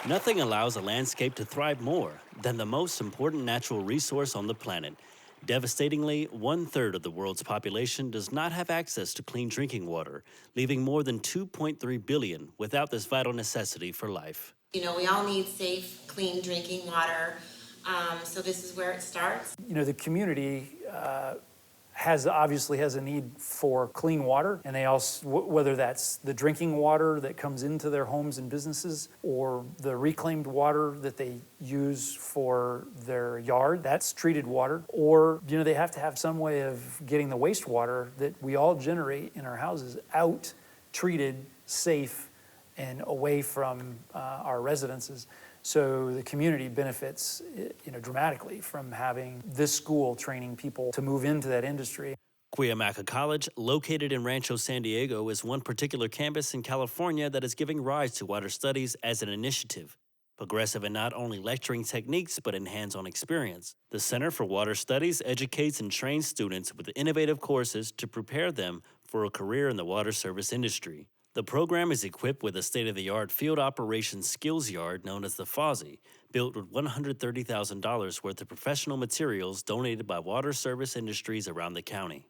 Nothing allows a landscape to thrive more than the most important natural resource on the planet. Devastatingly, one third of the world's population does not have access to clean drinking water, leaving more than 2.3 billion without this vital necessity for life. We all need safe, clean drinking water. So this is where it starts. The community obviously has a need for clean water, and they also, whether that's the drinking water that comes into their homes and businesses or the reclaimed water that they use for their yard, that's treated water, or they have to have some way of getting the wastewater that we all generate in our houses out, treated, safe, and away from our residences. So the community benefits, dramatically from having this school training people to move into that industry. Cuyamaca College, located in Rancho San Diego, is one particular campus in California that is giving rise to water studies as an initiative. Progressive in not only lecturing techniques, but in hands-on experience. The Center for Water Studies educates and trains students with innovative courses to prepare them for a career in the water service industry. The program is equipped with a state-of-the-art field operations skills yard known as the FOSI, built with $130,000 worth of professional materials donated by water service industries around the county.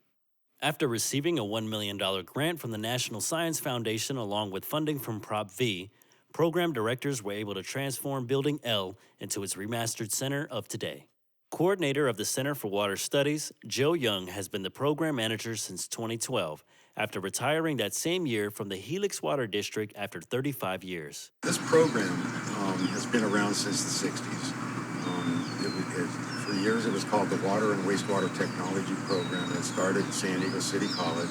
After receiving a $1 million grant from the National Science Foundation along with funding from Prop V, program directors were able to transform Building L into its remastered center of today. Coordinator of the Center for Water Studies, Joe Young has been the program manager since 2012, after retiring that same year from the Helix Water District after 35 years. This program has been around since the 60s. For years it was called the Water and Wastewater Technology Program. It started at San Diego City College,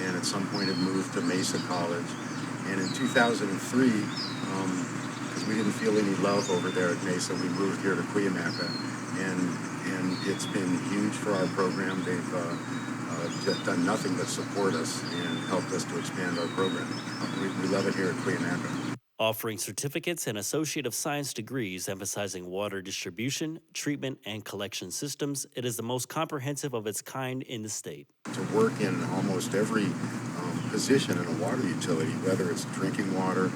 and at some point it moved to Mesa College. And in 2003, because we didn't feel any love over there at Mesa, we moved here to Cuyamaca, and it's been huge for our program. They've done nothing but support us and helped us to expand our program. We love it here at Cuyamaca. Offering certificates and Associate of Science degrees emphasizing water distribution, treatment, and collection systems, it is the most comprehensive of its kind in the state. To work in almost every position in a water utility, whether it's drinking water,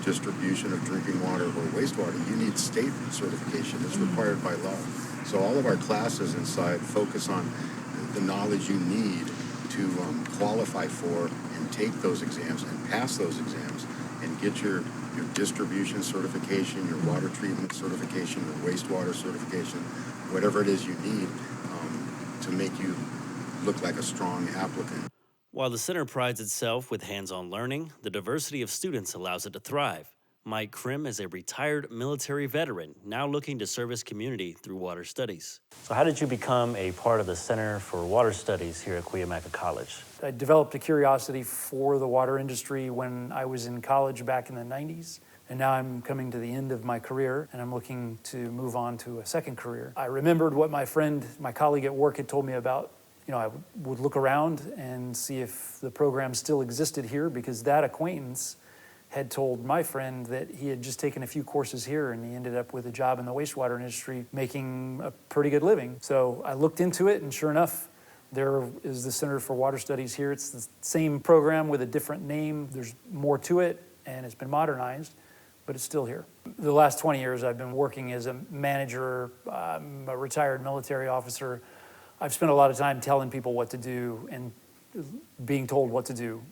distribution of drinking water, or wastewater, you need state certification. It's required by law. So all of our classes inside focus on the knowledge you need to qualify for and take those exams and pass those exams and get your distribution certification, your water treatment certification, your wastewater certification, whatever it is you need to make you look like a strong applicant. While the center prides itself with hands-on learning, the diversity of students allows it to thrive. Mike Krim is a retired military veteran, now looking to serve his community through water studies. So how did you become a part of the Center for Water Studies here at Cuyamaca College? I developed a curiosity for the water industry when I was in college back in the 90s. And now I'm coming to the end of my career, and I'm looking to move on to a second career. I remembered what my colleague at work had told me about. I would look around and see if the program still existed here, because that acquaintance had told my friend that he had just taken a few courses here and he ended up with a job in the wastewater industry making a pretty good living. So I looked into it, and sure enough, there is the Center for Water Studies here. It's the same program with a different name. There's more to it, and it's been modernized, but it's still here. The last 20 years I've been working as a manager, a retired military officer. I've spent a lot of time telling people what to do and being told what to do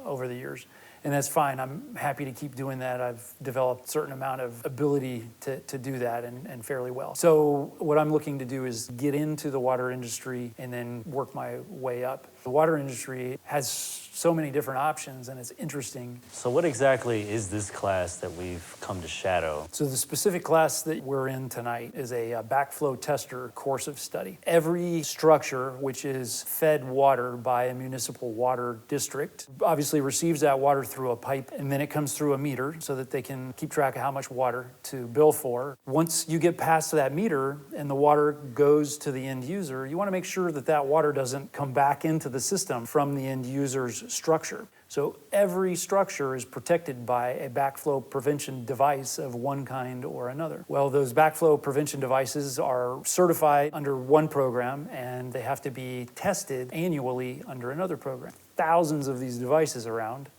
over the years. And that's fine. I'm happy to keep doing that. I've developed a certain amount of ability to do that and fairly well. So what I'm looking to do is get into the water industry and then work my way up. The water industry has so many different options, and it's interesting. So what exactly is this class that we've come to shadow? So the specific class that we're in tonight is a backflow tester course of study. Every structure which is fed water by a municipal water district obviously receives that water through a pipe, and then it comes through a meter so that they can keep track of how much water to bill for. Once you get past that meter and the water goes to the end user, you want to make sure that that water doesn't come back into the system from the end user's structure. So every structure is protected by a backflow prevention device of one kind or another. Well, those backflow prevention devices are certified under one program, and they have to be tested annually under another program. Thousands of these devices around,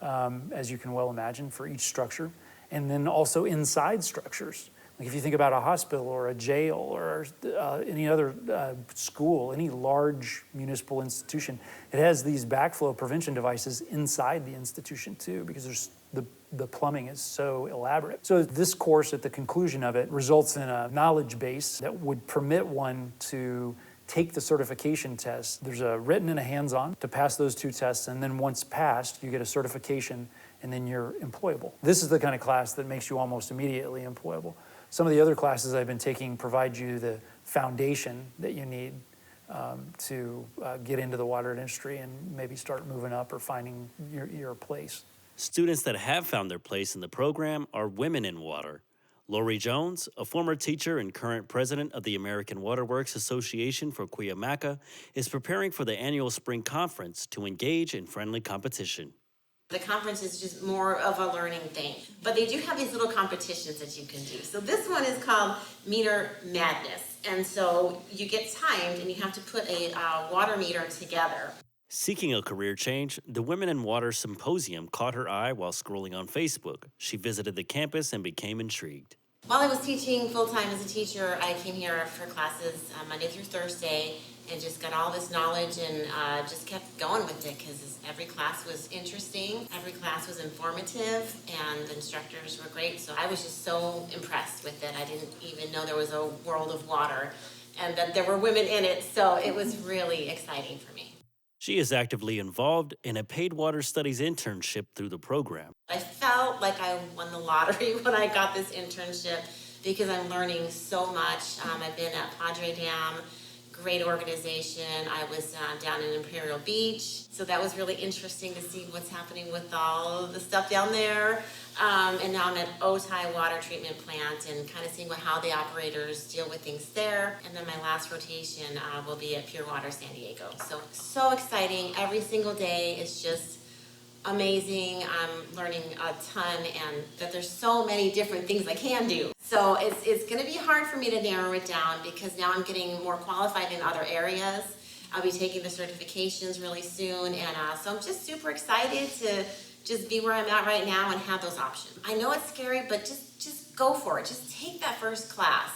as you can well imagine, for each structure. And then also inside structures. Like if you think about a hospital or a jail or any other school, any large municipal institution, it has these backflow prevention devices inside the institution too, because there's the plumbing is so elaborate. So this course, at the conclusion of it, results in a knowledge base that would permit one to take the certification test. There's a written and a hands-on to pass those two tests, and then once passed, you get a certification, and then you're employable. This is the kind of class that makes you almost immediately employable. Some of the other classes I've been taking provide you the foundation that you need to get into the water industry and maybe start moving up or finding your place. Students that have found their place in the program are women in water. Lori Jones, a former teacher and current president of the American Waterworks Association for Cuyamaca, is preparing for the annual spring conference to engage in friendly competition. The conference is just more of a learning thing, but they do have these little competitions that you can do. So this one is called Meter Madness, and so you get timed and you have to put a water meter together. Seeking a career change, the Women in Water Symposium caught her eye while scrolling on Facebook. She visited the campus and became intrigued. While I was teaching full-time as a teacher, I came here for classes Monday through Thursday and just got all this knowledge and just kept going with it because every class was interesting, every class was informative, and the instructors were great. So I was just so impressed with it. I didn't even know there was a world of water and that there were women in it. So it was really exciting for me. She is actively involved in a paid water studies internship through the program. I felt like I won the lottery when I got this internship because I'm learning so much. I've been at Padre Dam, great organization. I was down in Imperial Beach, so that was really interesting to see what's happening with all the stuff down there. And now I'm at Otay Water Treatment Plant and kind of seeing how the operators deal with things there. And then my last rotation will be at Pure Water San Diego. So exciting. Every single day is just amazing. I'm learning a ton and that there's so many different things I can do. So it's going to be hard for me to narrow it down because now I'm getting more qualified in other areas. I'll be taking the certifications really soon, and so I'm just super excited to just be where I'm at right now and have those options. I know it's scary, but just go for it. Just take that first class.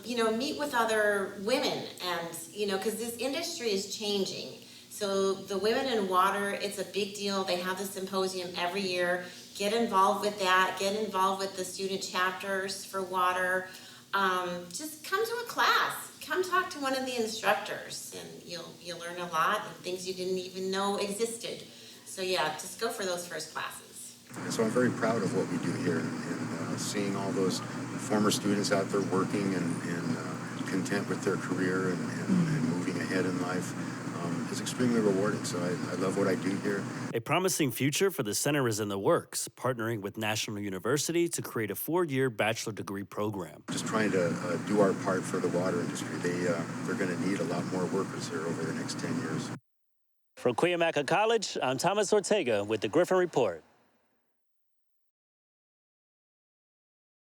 Meet with other women, and because this industry is changing. So the Women in Water, it's a big deal. They have the symposium every year. Get involved with that. Get involved with the student chapters for water. Just come to a class. Come talk to one of the instructors, and you'll learn a lot and things you didn't even know existed. So yeah, just go for those first classes. So I'm very proud of what we do here, and seeing all those former students out there working and content with their career and moving ahead in life. Is extremely rewarding, so I love what I do here. A promising future for the center is in the works, partnering with National University to create a 4-year bachelor degree program. Just trying to do our part for the water industry. They're going to need a lot more workers here over the next 10 years. From Cuyamaca College, I'm Thomas Ortega with the Griffin Report.